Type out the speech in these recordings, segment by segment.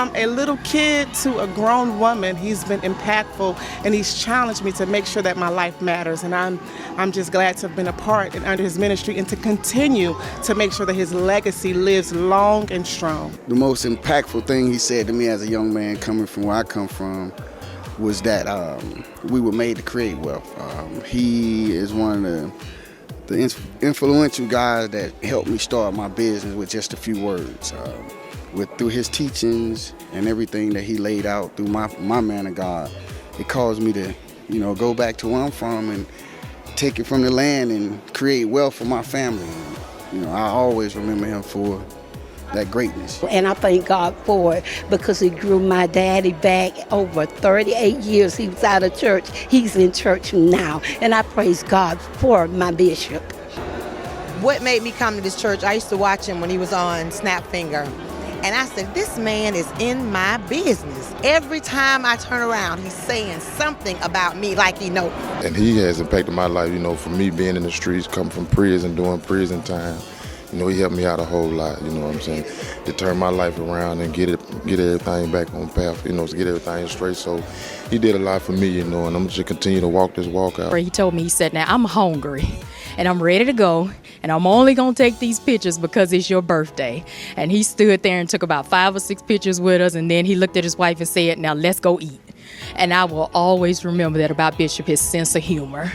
from a little kid to a grown woman, he's been impactful, and he's challenged me to make sure that my life matters. And I'm just glad to have been a part and under his ministry and to continue to make sure that his legacy lives long and strong. The most impactful thing he said to me as a young man coming from where I come from was that we were made to create wealth. He is one of the influential guys that helped me start my business with just a few words. Through his teachings and everything that he laid out through my man of God, it caused me to, go back to where I'm from and take it from the land and create wealth for my family. I always remember him for that greatness. And I thank God for it because he grew my daddy back over 38 years. He was out of church. He's in church now. And I praise God for my bishop. What made me come to this church, I used to watch him when he was on Snapfinger. And I said, this man is in my business. Every time I turn around, he's saying something about me like he knows. And he has impacted my life, for me being in the streets, coming from prison, doing prison time. He helped me out a whole lot, to turn my life around and get everything back on path, to get everything straight. So he did a lot for me, and I'm just continue to walk this walk out. He told me, he said, now I'm hungry and I'm ready to go, and I'm only going to take these pictures because it's your birthday. And he stood there and took about 5 or 6 pictures with us, and then he looked at his wife and said, now let's go eat. And I will always remember that about Bishop, his sense of humor.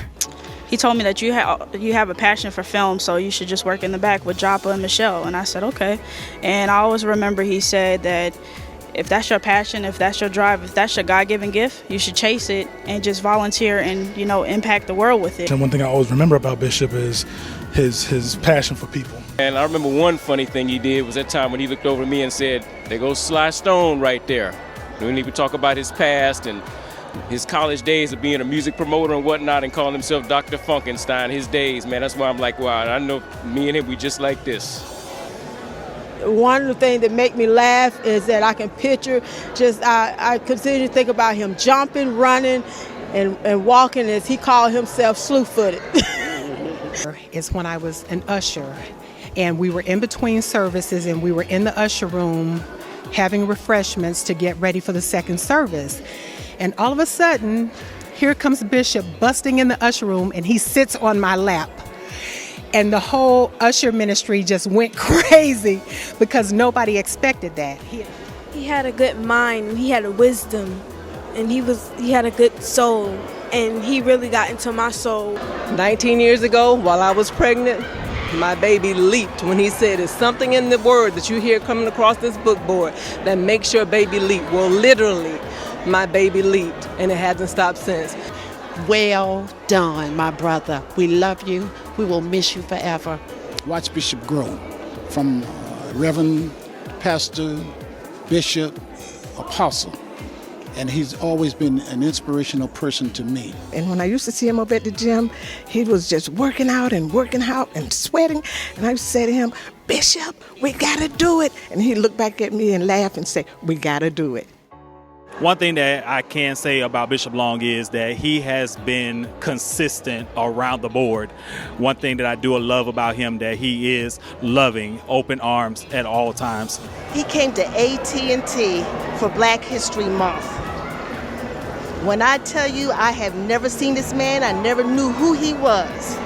He told me that you have a passion for film, so you should just work in the back with Joppa and Michelle. And I said, okay. And I always remember he said that if that's your passion, if that's your drive, if that's your God-given gift, you should chase it and just volunteer and, impact the world with it. And one thing I always remember about Bishop is his passion for people. And I remember one funny thing he did was that time when he looked over at me and said, there goes Sly Stone right there. We didn't even talk about his past and his college days of being a music promoter and whatnot and calling himself Dr. Funkenstein, his days, man. That's why I'm like, wow, I know me and him, we just like this. One of the things that make me laugh is that I can picture I continue to think about him jumping, running, and walking as he called himself slew-footed. It's when I was an usher, and we were in between services, and we were in the usher room having refreshments to get ready for the second service. And all of a sudden, here comes Bishop busting in the usher room, and he sits on my lap. And the whole usher ministry just went crazy because nobody expected that. He had a good mind, he had a wisdom, and he had a good soul, and he really got into my soul. 19 years ago, while I was pregnant, my baby leaped when he said, there's something in the word that you hear coming across this book board that makes your baby leap. Well, literally, my baby leaped, and it hasn't stopped since. Well done, my brother. We love you. We will miss you forever. Watch Bishop grow from Reverend, Pastor, Bishop, Apostle. And he's always been an inspirational person to me. And when I used to see him up at the gym, he was just working out and sweating. And I used to say to him, Bishop, we got to do it. And he'd look back at me and laugh and say, we got to do it. One thing that I can say about Bishop Long is that he has been consistent around the board. One thing that I do love about him, that he is loving, open arms at all times. He came to AT&T for Black History Month. When I tell you I have never seen this man, I never knew who he was.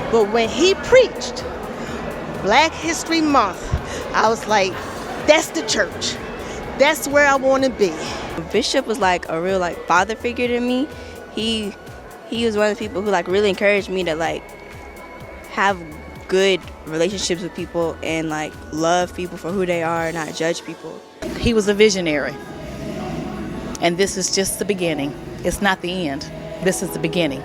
But when he preached Black History Month, I was like, that's the church. That's where I want to be. Bishop was like a real father figure to me. He was one of the people who really encouraged me to have good relationships with people and love people for who they are, not judge people. He was a visionary. And this is just the beginning. It's not the end. This is the beginning.